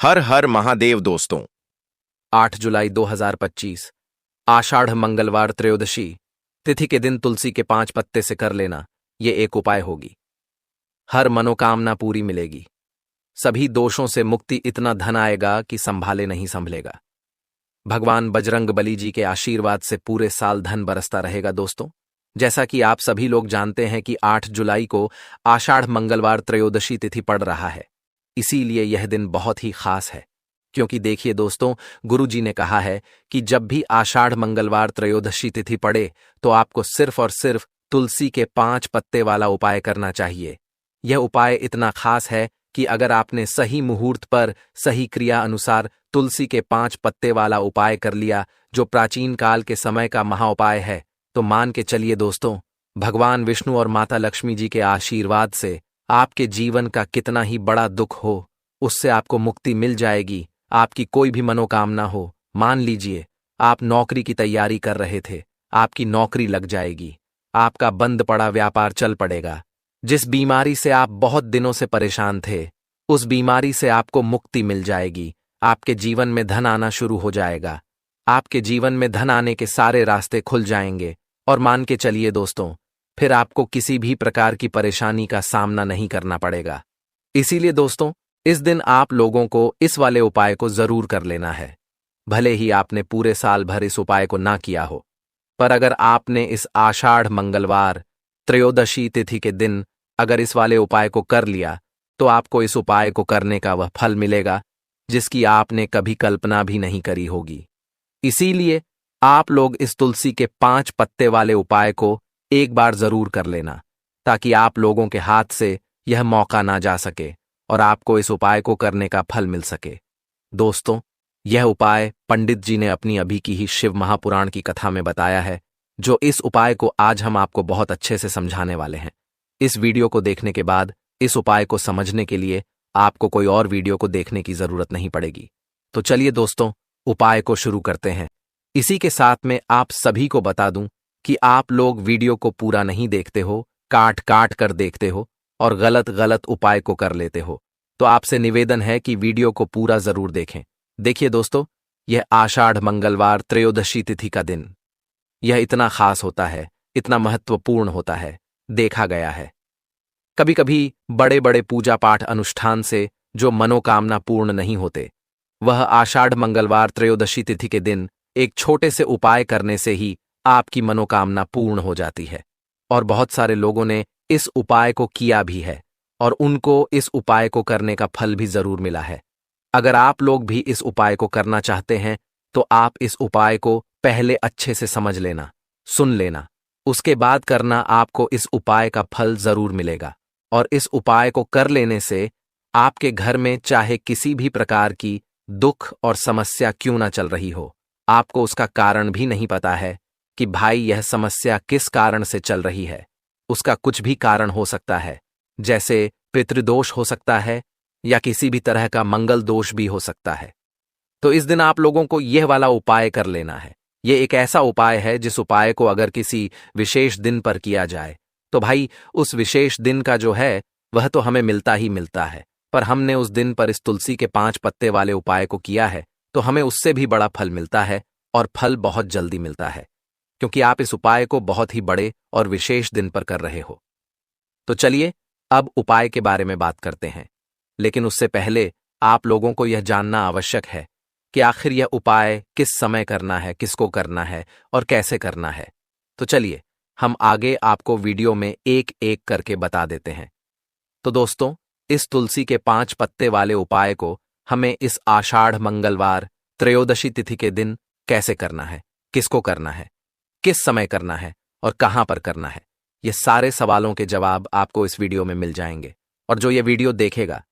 हर हर महादेव दोस्तों। 8 जुलाई 2025 आषाढ़ मंगलवार त्रयोदशी तिथि के दिन तुलसी के 5 पत्ते से कर लेना ये एक उपाय होगी। हर मनोकामना पूरी मिलेगी, सभी दोषों से मुक्ति, इतना धन आएगा कि संभाले नहीं संभलेगा। भगवान बजरंग बली जी के आशीर्वाद से पूरे साल धन बरसता रहेगा। दोस्तों, जैसा कि आप सभी लोग जानते हैं कि 8 जुलाई को आषाढ़ मंगलवार त्रयोदशी तिथि पड़ रहा है, इसीलिए यह दिन बहुत ही खास है। क्योंकि देखिए दोस्तों, गुरु जी ने कहा है कि जब भी आषाढ़ मंगलवार त्रयोदशी तिथि पड़े तो आपको सिर्फ और सिर्फ तुलसी के 5 पत्ते वाला उपाय करना चाहिए। यह उपाय इतना खास है कि अगर आपने सही मुहूर्त पर सही क्रिया अनुसार तुलसी के 5 पत्ते वाला उपाय कर लिया, जो प्राचीन काल के समय का महाउपाय है, तो मान के चलिए दोस्तों, भगवान विष्णु और माता लक्ष्मी जी के आशीर्वाद से आपके जीवन का कितना ही बड़ा दुख हो, उससे आपको मुक्ति मिल जाएगी। आपकी कोई भी मनोकामना हो, मान लीजिए आप नौकरी की तैयारी कर रहे थे, आपकी नौकरी लग जाएगी, आपका बंद पड़ा व्यापार चल पड़ेगा। जिस बीमारी से आप बहुत दिनों से परेशान थे, उस बीमारी से आपको मुक्ति मिल जाएगी। आपके जीवन में धन आना शुरू हो जाएगा, आपके जीवन में धन आने के सारे रास्ते खुल जाएंगे। और मान के चलिए दोस्तों, फिर आपको किसी भी प्रकार की परेशानी का सामना नहीं करना पड़ेगा। इसीलिए दोस्तों, इस दिन आप लोगों को इस वाले उपाय को जरूर कर लेना है। भले ही आपने पूरे साल भर इस उपाय को ना किया हो, पर अगर आपने इस आषाढ़ मंगलवार त्रयोदशी तिथि के दिन अगर इस वाले उपाय को कर लिया, तो आपको इस उपाय को करने का वह फल मिलेगा जिसकी आपने कभी कल्पना भी नहीं करी होगी। इसीलिए आप लोग इस तुलसी के 5 पत्ते वाले उपाय को एक बार जरूर कर लेना, ताकि आप लोगों के हाथ से यह मौका ना जा सके और आपको इस उपाय को करने का फल मिल सके। दोस्तों, यह उपाय पंडित जी ने अपनी अभी की ही शिव महापुराण की कथा में बताया है, जो इस उपाय को आज हम आपको बहुत अच्छे से समझाने वाले हैं। इस वीडियो को देखने के बाद इस उपाय को समझने के लिए आपको कोई और वीडियो को देखने की जरूरत नहीं पड़ेगी। तो चलिए दोस्तों, उपाय को शुरू करते हैं। इसी के साथ में आप सभी को बता दूं कि आप लोग वीडियो को पूरा नहीं देखते हो, काट काट कर देखते हो और गलत गलत उपाय को कर लेते हो। तो आपसे निवेदन है कि वीडियो को पूरा जरूर देखें। देखिए दोस्तों, यह आषाढ़ मंगलवार त्रयोदशी तिथि का दिन, यह इतना खास होता है, इतना महत्वपूर्ण होता है, देखा गया है। कभी कभी बड़े बड़े पूजा पाठ अनुष्ठान से जो मनोकामना पूर्ण नहीं होते, वह आषाढ़ मंगलवार त्रयोदशी तिथि के दिन एक छोटे से उपाय करने से ही आपकी मनोकामना पूर्ण हो जाती है। और बहुत सारे लोगों ने इस उपाय को किया भी है और उनको इस उपाय को करने का फल भी जरूर मिला है। अगर आप लोग भी इस उपाय को करना चाहते हैं, तो आप इस उपाय को पहले अच्छे से समझ लेना, सुन लेना, उसके बाद करना। आपको इस उपाय का फल जरूर मिलेगा। और इस उपाय को कर लेने से आपके घर में चाहे किसी भी प्रकार की दुख और समस्या क्यों ना चल रही हो, आपको उसका कारण भी नहीं पता है कि भाई यह समस्या किस कारण से चल रही है। उसका कुछ भी कारण हो सकता है, जैसे पितृदोष हो सकता है या किसी भी तरह का मंगल दोष भी हो सकता है। तो इस दिन आप लोगों को यह वाला उपाय कर लेना है। यह एक ऐसा उपाय है जिस उपाय को अगर किसी विशेष दिन पर किया जाए, तो भाई उस विशेष दिन का जो है वह तो हमें मिलता ही मिलता है, पर हमने उस दिन पर इस तुलसी के 5 पत्ते वाले उपाय को किया है, तो हमें उससे भी बड़ा फल मिलता है और फल बहुत जल्दी मिलता है, क्योंकि आप इस उपाय को बहुत ही बड़े और विशेष दिन पर कर रहे हो। तो चलिए अब उपाय के बारे में बात करते हैं, लेकिन उससे पहले आप लोगों को यह जानना आवश्यक है कि आखिर यह उपाय किस समय करना है, किसको करना है और कैसे करना है। तो चलिए हम आगे आपको वीडियो में एक एक करके बता देते हैं। तो दोस्तों, इस तुलसी के 5 पत्ते वाले उपाय को हमें इस आषाढ़ मंगलवार त्रयोदशी तिथि के दिन कैसे करना है, किसको करना है, किस समय करना है और कहां पर करना है, ये सारे सवालों के जवाब आपको इस वीडियो में मिल जाएंगे। और जो ये वीडियो देखेगा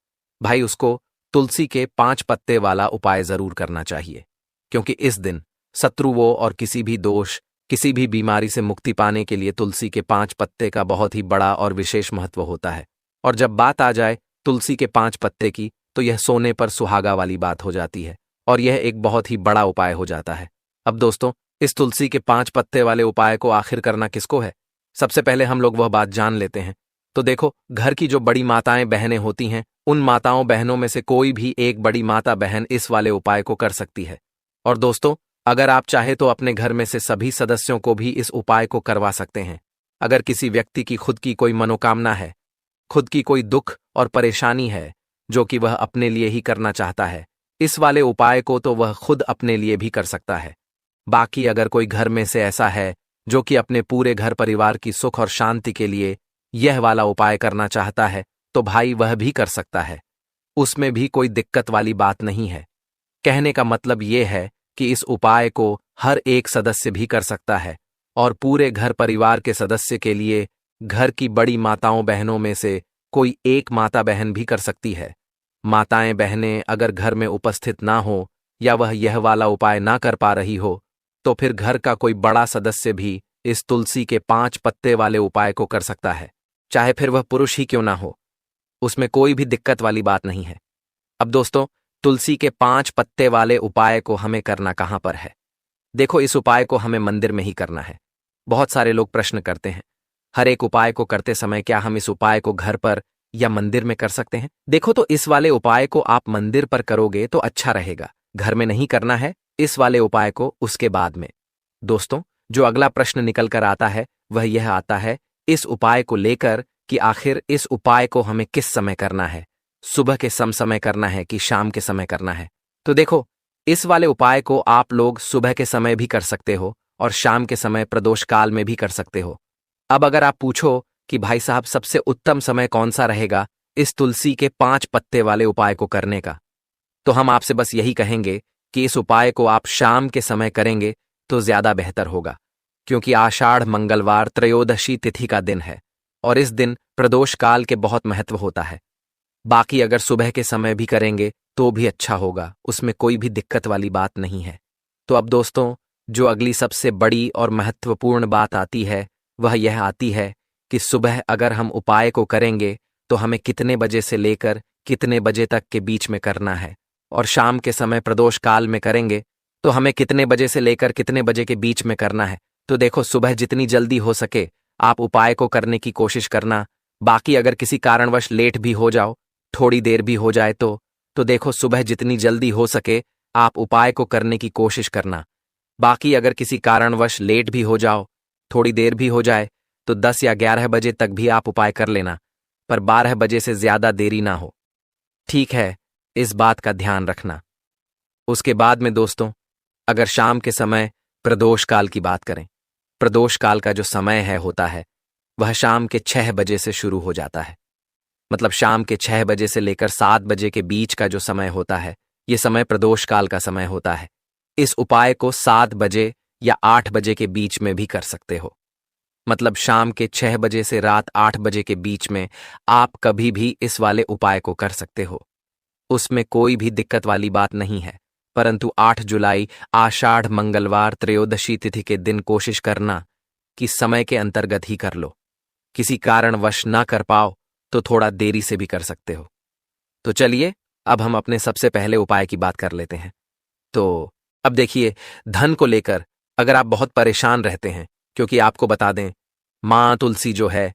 भाई, उसको तुलसी के 5 पत्ते वाला उपाय जरूर करना चाहिए, क्योंकि इस दिन शत्रुओं और किसी भी दोष, किसी भी बीमारी से मुक्ति पाने के लिए तुलसी के 5 पत्ते का बहुत ही बड़ा और विशेष महत्व होता है। और जब बात आ जाए तुलसी के 5 पत्ते की, तो यह सोने पर सुहागा वाली बात हो जाती है और यह एक बहुत ही बड़ा उपाय हो जाता है। अब दोस्तों, इस तुलसी के 5 पत्ते वाले उपाय को आखिर करना किसको है, सबसे पहले हम लोग वह बात जान लेते हैं तो देखो, घर की जो बड़ी माताएं बहनें होती हैं, उन माताओं बहनों में से कोई भी एक बड़ी माता बहन इस वाले उपाय को कर सकती है। और दोस्तों, अगर आप चाहे तो अपने घर में से सभी सदस्यों को भी इस उपाय को करवा सकते हैं। अगर किसी व्यक्ति की खुद की कोई मनोकामना है, खुद की कोई दुख और परेशानी है जो कि वह अपने लिए ही करना चाहता है, इस वाले उपाय को तो वह खुद अपने लिए भी कर सकता है। बाकी अगर कोई घर में से ऐसा है जो कि अपने पूरे घर परिवार की सुख और शांति के लिए यह वाला उपाय करना चाहता है, तो भाई वह भी कर सकता है। उसमें भी कोई दिक्कत वाली बात नहीं है। कहने का मतलब यह है कि इस उपाय को हर एक सदस्य भी कर सकता है और पूरे घर परिवार के सदस्य के लिए घर की बड़ी माताओं बहनों में से कोई एक माता बहन भी कर सकती है। माताएं बहनें अगर घर में उपस्थित ना हो या वह यह वाला उपाय ना कर पा रही हो, तो फिर घर का कोई बड़ा सदस्य भी इस तुलसी के 5 पत्ते वाले उपाय को कर सकता है, चाहे फिर वह पुरुष ही क्यों ना हो। उसमें कोई भी दिक्कत वाली बात नहीं है। अब दोस्तों, तुलसी के 5 पत्ते वाले उपाय को हमें करना कहां पर है? देखो, इस उपाय को हमें मंदिर में ही करना है। बहुत सारे लोग प्रश्न करते हैं, हर एक उपाय को करते समय क्या हम इस उपाय को घर पर या मंदिर में कर सकते हैं? देखो, तो इस वाले उपाय को आप मंदिर पर करोगे तो अच्छा रहेगा। घर में नहीं करना है इस वाले उपाय को, उसके बाद में। दोस्तों, जो अगला प्रश्न निकल कर आता है वह यह आता है इस उपाय को लेकर कि आखिर इस उपाय को हमें किस समय करना है, सुबह के समय करना है कि शाम के समय करना है? तो देखो, इस वाले उपाय को आप लोग सुबह के समय भी कर सकते हो और शाम के समय प्रदोष काल में भी कर सकते हो। अब अगर आप पूछो कि भाई साहब सबसे उत्तम समय कौन सा रहेगा इस तुलसी के 5 पत्ते वाले उपाय को करने का, तो हम आपसे बस यही कहेंगे कि इस उपाय को आप शाम के समय करेंगे तो ज्यादा बेहतर होगा, क्योंकि आषाढ़ मंगलवार त्रयोदशी तिथि का दिन है और इस दिन प्रदोष काल के बहुत महत्व होता है। बाकी अगर सुबह के समय भी करेंगे तो भी अच्छा होगा, उसमें कोई भी दिक्कत वाली बात नहीं है। तो अब दोस्तों, जो अगली सबसे बड़ी और महत्वपूर्ण बात आती है वह यह आती है कि सुबह अगर हम उपाय को करेंगे तो हमें कितने बजे से लेकर कितने बजे तक के बीच में करना है, और शाम के समय प्रदोष काल में करेंगे तो हमें कितने बजे से लेकर कितने बजे के बीच में करना है। तो देखो, सुबह जितनी जल्दी हो सके आप उपाय को करने की कोशिश करना। बाकी अगर किसी कारणवश लेट भी हो जाओ, थोड़ी देर भी हो जाए तो देखो, सुबह जितनी जल्दी हो सके आप उपाय को करने की कोशिश करना। बाकी अगर किसी कारणवश लेट भी हो जाओ, थोड़ी देर भी हो जाए, तो 10 या 11 बजे तक भी आप उपाय कर लेना, पर 12 बजे से ज्यादा देरी ना हो। ठीक है, इस बात का ध्यान रखना। उसके बाद में दोस्तों, अगर शाम के समय प्रदोष काल की बात करें, प्रदोष काल का जो समय होता है वह शाम के 6 बजे से शुरू हो जाता है। मतलब शाम के 6 बजे से लेकर 7 बजे के बीच का जो समय होता है, यह समय प्रदोष काल का समय होता है। इस उपाय को 7 बजे या 8 बजे के बीच में भी कर सकते हो। मतलब शाम के 6 बजे से रात 8 बजे के बीच में आप कभी भी इस वाले उपाय को कर सकते हो, उसमें कोई भी दिक्कत वाली बात नहीं है। परंतु 8 जुलाई आषाढ़ मंगलवार त्रयोदशी तिथि के दिन कोशिश करना कि समय के अंतर्गत ही कर लो। किसी कारणवश ना कर पाओ तो थोड़ा देरी से भी कर सकते हो। तो चलिए, अब हम अपने सबसे पहले उपाय की बात कर लेते हैं। तो अब देखिए, धन को लेकर अगर आप बहुत परेशान रहते हैं, क्योंकि आपको बता दें, माँ तुलसी जो है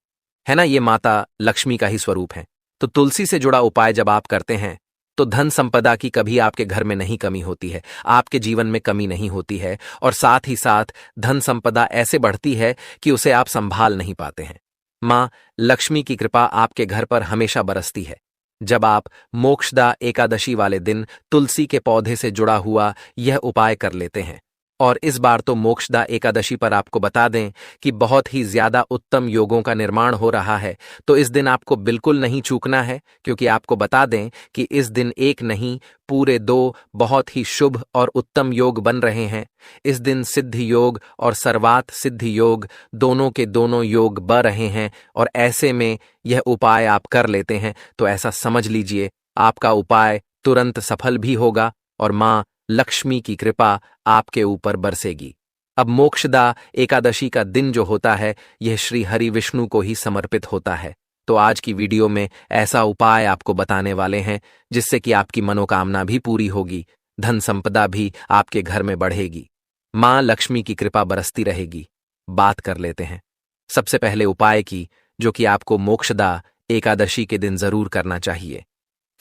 ना, ये माता लक्ष्मी का ही स्वरूप है। तो तुलसी से जुड़ा उपाय जब आप करते हैं तो धन संपदा की कभी आपके घर में नहीं कमी होती है, आपके जीवन में कमी नहीं होती है, और साथ ही साथ धन संपदा ऐसे बढ़ती है कि उसे आप संभाल नहीं पाते हैं। माँ लक्ष्मी की कृपा आपके घर पर हमेशा बरसती है। जब आप मोक्षदा एकादशी वाले दिन तुलसी के पौधे से जुड़ा हुआ यह उपाय कर लेते हैं, और इस बार तो मोक्षदा एकादशी पर आपको बता दें कि बहुत ही ज्यादा उत्तम योगों का निर्माण हो रहा है, तो इस दिन आपको बिल्कुल नहीं चूकना है, क्योंकि आपको बता दें कि इस दिन एक नहीं पूरे 2 बहुत ही शुभ और उत्तम योग बन रहे हैं। इस दिन सिद्धि योग और सर्वात सिद्धि योग दोनों के दोनों योग बन रहे हैं, और ऐसे में यह उपाय आप कर लेते हैं तो ऐसा समझ लीजिए आपका उपाय तुरंत सफल भी होगा और माँ लक्ष्मी की कृपा आपके ऊपर बरसेगी। अब मोक्षदा एकादशी का दिन जो होता है यह श्री हरि विष्णु को ही समर्पित होता है। तो आज की वीडियो में ऐसा उपाय आपको बताने वाले हैं जिससे कि आपकी मनोकामना भी पूरी होगी, धन संपदा भी आपके घर में बढ़ेगी, माँ लक्ष्मी की कृपा बरसती रहेगी। बात कर लेते हैं सबसे पहले उपाय की, जो कि आपको मोक्षदा एकादशी के दिन जरूर करना चाहिए,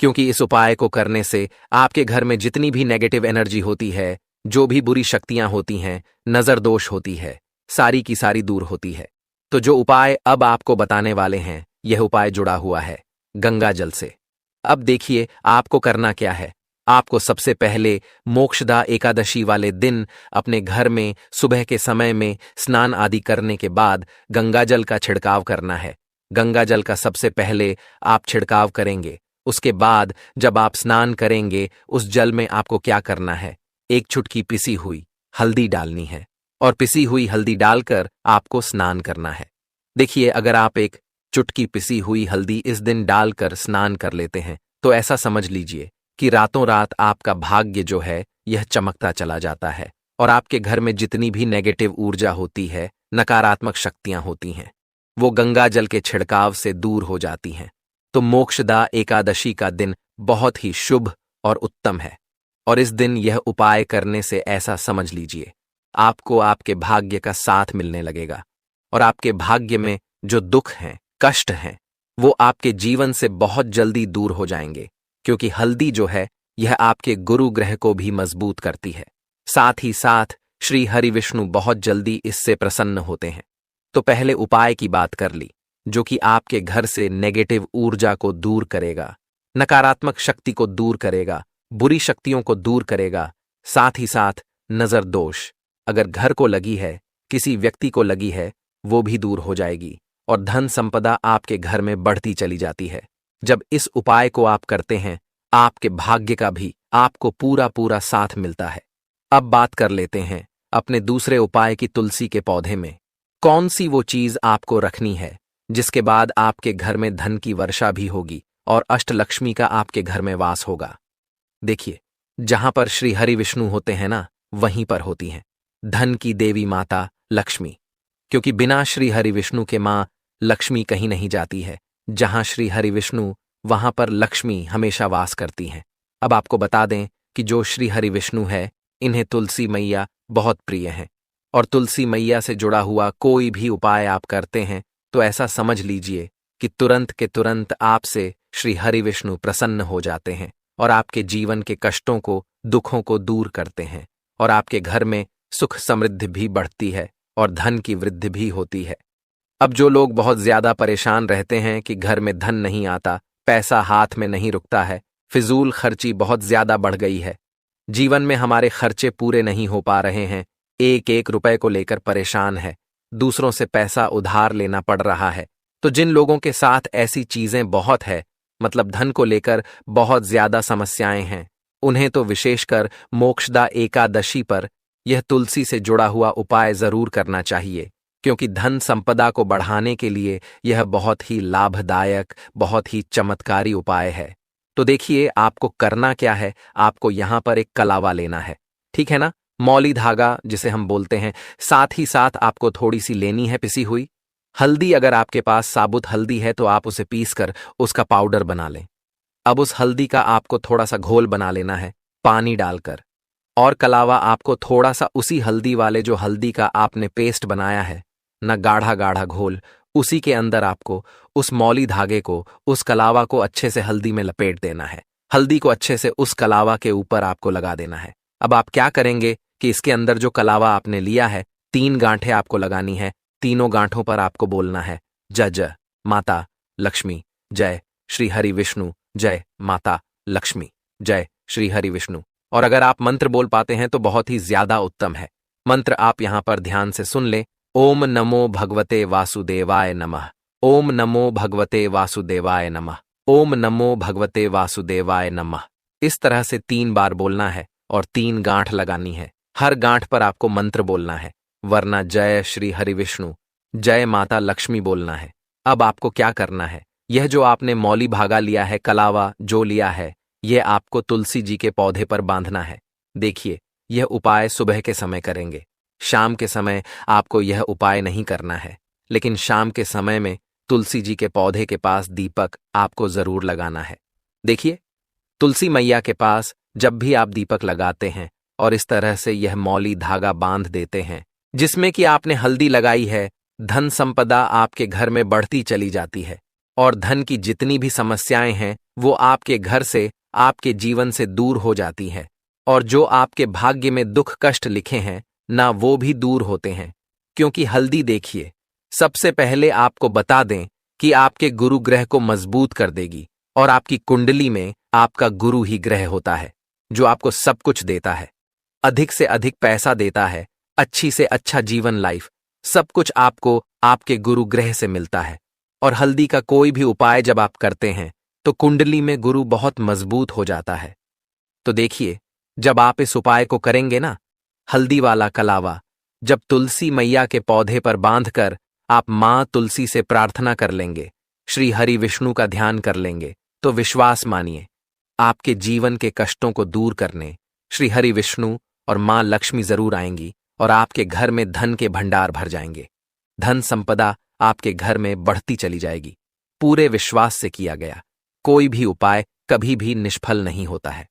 क्योंकि इस उपाय को करने से आपके घर में जितनी भी नेगेटिव एनर्जी होती है, जो भी बुरी शक्तियां होती हैं, नजर दोष होती है, सारी की सारी दूर होती है। तो जो उपाय अब आपको बताने वाले हैं, यह उपाय जुड़ा हुआ है गंगा जल से। अब देखिए आपको करना क्या है। आपको सबसे पहले मोक्षदा एकादशी वाले दिन अपने घर में सुबह के समय में स्नान आदि करने के बाद गंगा जल का छिड़काव करना है। गंगा जल का सबसे पहले आप छिड़काव करेंगे। उसके बाद जब आप स्नान करेंगे, उस जल में आपको क्या करना है, एक चुटकी पिसी हुई हल्दी डालनी है और पिसी हुई हल्दी डालकर आपको स्नान करना है। देखिए, अगर आप एक चुटकी पिसी हुई हल्दी इस दिन डालकर स्नान कर लेते हैं, तो ऐसा समझ लीजिए कि रातों रात आपका भाग्य जो है यह चमकता चला जाता है और आपके घर में जितनी भी नेगेटिव ऊर्जा होती है, नकारात्मक शक्तियां होती हैं, वो गंगा जल के छिड़काव से दूर हो जाती हैं। तो मोक्षदा एकादशी का दिन बहुत ही शुभ और उत्तम है और इस दिन यह उपाय करने से ऐसा समझ लीजिए आपको आपके भाग्य का साथ मिलने लगेगा और आपके भाग्य में जो दुख हैं, कष्ट हैं, वो आपके जीवन से बहुत जल्दी दूर हो जाएंगे, क्योंकि हल्दी जो है यह आपके गुरु ग्रह को भी मजबूत करती है। साथ ही साथ श्री हरि विष्णु बहुत जल्दी इससे प्रसन्न होते हैं। तो पहले उपाय की बात कर ली, जो कि आपके घर से नेगेटिव ऊर्जा को दूर करेगा, नकारात्मक शक्ति को दूर करेगा, बुरी शक्तियों को दूर करेगा। साथ ही साथ नजर दोष अगर घर को लगी है, किसी व्यक्ति को लगी है, वो भी दूर हो जाएगी और धन संपदा आपके घर में बढ़ती चली जाती है। जब इस उपाय को आप करते हैं, आपके भाग्य का भी आपको पूरा पूरा साथ मिलता है। अब बात कर लेते हैं अपने दूसरे उपाय की। तुलसी के पौधे में कौन सी वो चीज आपको रखनी है जिसके बाद आपके घर में धन की वर्षा भी होगी और अष्टलक्ष्मी का आपके घर में वास होगा। देखिए, जहां पर श्री हरि विष्णु होते हैं ना, वहीं पर होती हैं धन की देवी माता लक्ष्मी, क्योंकि बिना श्री हरि विष्णु के मां लक्ष्मी कहीं नहीं जाती है। जहां श्री हरि विष्णु, वहां पर लक्ष्मी हमेशा वास करती हैं। अब आपको बता दें कि जो श्री हरि विष्णु है, इन्हें तुलसी मैया बहुत प्रिय हैं और तुलसी मैया से जुड़ा हुआ कोई भी उपाय आप करते हैं तो ऐसा समझ लीजिए कि तुरंत के तुरंत आपसे श्री हरि विष्णु प्रसन्न हो जाते हैं और आपके जीवन के कष्टों को, दुखों को दूर करते हैं और आपके घर में सुख समृद्धि भी बढ़ती है और धन की वृद्धि भी होती है। अब जो लोग बहुत ज्यादा परेशान रहते हैं कि घर में धन नहीं आता, पैसा हाथ में नहीं रुकता है, फिजूल खर्ची बहुत ज्यादा बढ़ गई है, जीवन में हमारे खर्चे पूरे नहीं हो पा रहे हैं, एक एक रुपए को लेकर परेशान है, दूसरों से पैसा उधार लेना पड़ रहा है, तो जिन लोगों के साथ ऐसी चीजें बहुत है, मतलब धन को लेकर बहुत ज्यादा समस्याएं हैं, उन्हें तो विशेषकर मोक्षदा एकादशी पर यह तुलसी से जुड़ा हुआ उपाय जरूर करना चाहिए, क्योंकि धन संपदा को बढ़ाने के लिए यह बहुत ही लाभदायक, बहुत ही चमत्कारी उपाय है। तो देखिए आपको करना क्या है। आपको यहां पर एक कलावा लेना है, ठीक है ना, मौली धागा जिसे हम बोलते हैं। साथ ही साथ आपको थोड़ी सी लेनी है पिसी हुई हल्दी। अगर आपके पास साबुत हल्दी है तो आप उसे पीसकर उसका पाउडर बना लें। अब उस हल्दी का आपको थोड़ा सा घोल बना लेना है पानी डालकर, और कलावा आपको थोड़ा सा उसी हल्दी वाले जो हल्दी का आपने पेस्ट बनाया है ना, गाढ़ा गाढ़ा घोल, उसी के अंदर आपको उस मौली धागे को, उस कलावा को अच्छे से हल्दी में लपेट देना है। हल्दी को अच्छे से उस कलावा के ऊपर आपको लगा देना है। अब आप क्या करेंगे कि इसके अंदर जो कलावा आपने लिया है, 3 गांठें आपको लगानी है। तीनों गांठों पर आपको बोलना है जय जय माता लक्ष्मी, जय श्री हरि विष्णु, जय माता लक्ष्मी, जय श्री हरि विष्णु। और अगर आप मंत्र बोल पाते हैं तो बहुत ही ज्यादा उत्तम है। मंत्र आप यहां पर ध्यान से सुन लें। ओम नमो भगवते वासुदेवाय नमः, ओम नमो भगवते वासुदेवाय नमः, ओम नमो भगवते वासुदेवाय नमः। इस तरह से 3 बार बोलना है और 3 गांठ लगानी है। हर गांठ पर आपको मंत्र बोलना है, वरना जय श्री हरि विष्णु, जय माता लक्ष्मी बोलना है। अब आपको क्या करना है, यह जो आपने मौली भागा लिया है, कलावा जो लिया है, यह आपको तुलसी जी के पौधे पर बांधना है। देखिए, यह उपाय सुबह के समय करेंगे, शाम के समय आपको यह उपाय नहीं करना है, लेकिन शाम के समय में तुलसी जी के पौधे के पास दीपक आपको जरूर लगाना है। देखिए, तुलसी मैया के पास जब भी आप दीपक लगाते हैं और इस तरह से यह मौली धागा बांध देते हैं जिसमें कि आपने हल्दी लगाई है, धन संपदा आपके घर में बढ़ती चली जाती है और धन की जितनी भी समस्याएं हैं वो आपके घर से, आपके जीवन से दूर हो जाती हैं, और जो आपके भाग्य में दुख कष्ट लिखे हैं ना वो भी दूर होते हैं। क्योंकि हल्दी देखिए, सबसे पहले आपको बता दें कि आपके गुरु ग्रह को मजबूत कर देगी, और आपकी कुंडली में आपका गुरु ही ग्रह होता है जो आपको सब कुछ देता है, अधिक से अधिक पैसा देता है, अच्छी से अच्छा जीवन लाइफ, सब कुछ आपको आपके गुरु ग्रह से मिलता है। और हल्दी का कोई भी उपाय जब आप करते हैं तो कुंडली में गुरु बहुत मजबूत हो जाता है। तो देखिए, जब आप इस उपाय को करेंगे ना, हल्दी वाला कलावा जब तुलसी मैया के पौधे पर बांधकर आप मां तुलसी से प्रार्थना कर लेंगे, श्री हरि विष्णु का ध्यान कर लेंगे, तो विश्वास मानिए आपके जीवन के कष्टों को दूर करने श्री हरि विष्णु और मां लक्ष्मी जरूर आएंगी और आपके घर में धन के भंडार भर जाएंगे। धन संपदा आपके घर में बढ़ती चली जाएगी। पूरे विश्वास से किया गया कोई भी उपाय कभी भी निष्फल नहीं होता है।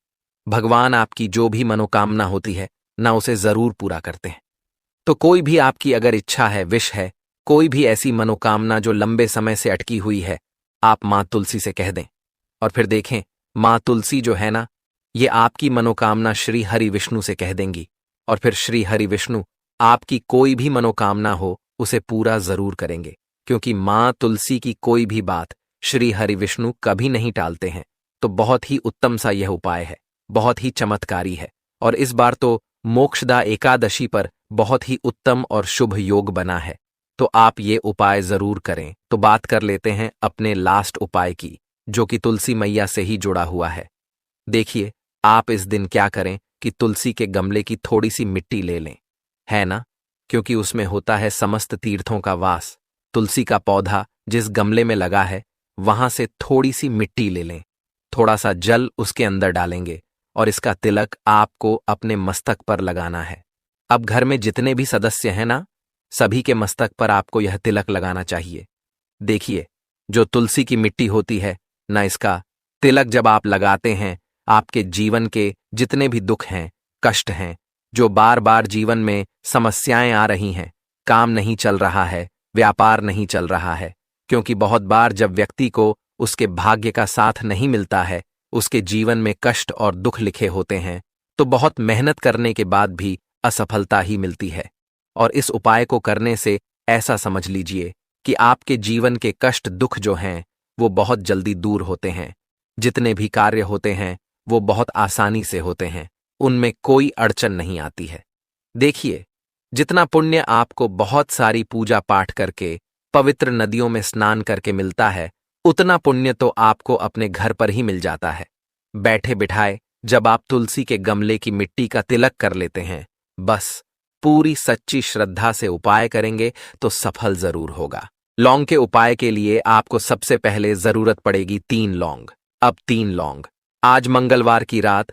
भगवान आपकी जो भी मनोकामना होती है ना उसे जरूर पूरा करते हैं। तो कोई भी आपकी अगर इच्छा है, विश है, कोई भी ऐसी मनोकामना जो लंबे समय से अटकी हुई है, आप मां तुलसी से कह दें और फिर देखें मां तुलसी जो है ना, ये आपकी मनोकामना श्री हरि विष्णु से कह देंगी और फिर श्री हरि विष्णु आपकी कोई भी मनोकामना हो उसे पूरा जरूर करेंगे। क्योंकि मां तुलसी की कोई भी बात श्री हरि विष्णु कभी नहीं टालते हैं। तो बहुत ही उत्तम सा यह उपाय है, बहुत ही चमत्कारी है, और इस बार तो मोक्षदा एकादशी पर बहुत ही उत्तम और शुभ योग बना है। तो आप ये उपाय जरूर करें। तो बात कर लेते हैं अपने लास्ट उपाय की, जो कि तुलसी मैया से ही जुड़ा हुआ है। देखिए, आप इस दिन क्या करें कि तुलसी के गमले की थोड़ी सी मिट्टी ले लें, है ना, क्योंकि उसमें होता है समस्त तीर्थों का वास। तुलसी का पौधा जिस गमले में लगा है वहां से थोड़ी सी मिट्टी ले लें, थोड़ा सा जल उसके अंदर डालेंगे और इसका तिलक आपको अपने मस्तक पर लगाना है। अब घर में जितने भी सदस्य हैं ना, सभी के मस्तक पर आपको यह तिलक लगाना चाहिए। देखिए, जो तुलसी की मिट्टी होती है ना, इसका तिलक जब आप लगाते हैं, आपके जीवन के जितने भी दुख हैं, कष्ट हैं, जो बार बार जीवन में समस्याएं आ रही हैं, काम नहीं चल रहा है, व्यापार नहीं चल रहा है, क्योंकि बहुत बार जब व्यक्ति को उसके भाग्य का साथ नहीं मिलता है, उसके जीवन में कष्ट और दुख लिखे होते हैं, तो बहुत मेहनत करने के बाद भी असफलता ही मिलती है। और इस उपाय को करने से ऐसा समझ लीजिए कि आपके जीवन के कष्ट दुख जो हैं वो बहुत जल्दी दूर होते हैं। जितने भी कार्य होते हैं वो बहुत आसानी से होते हैं, उनमें कोई अड़चन नहीं आती है। देखिए, जितना पुण्य आपको बहुत सारी पूजा पाठ करके, पवित्र नदियों में स्नान करके मिलता है, उतना पुण्य तो आपको अपने घर पर ही मिल जाता है। बैठे बिठाए जब आप तुलसी के गमले की मिट्टी का तिलक कर लेते हैं, बस पूरी सच्ची श्रद्धा से उपाय करेंगे तो सफल जरूर होगा। लौंग के उपाय के लिए आपको सबसे पहले जरूरत पड़ेगी 3 लौंग। अब 3 लौंग आज मंगलवार की रात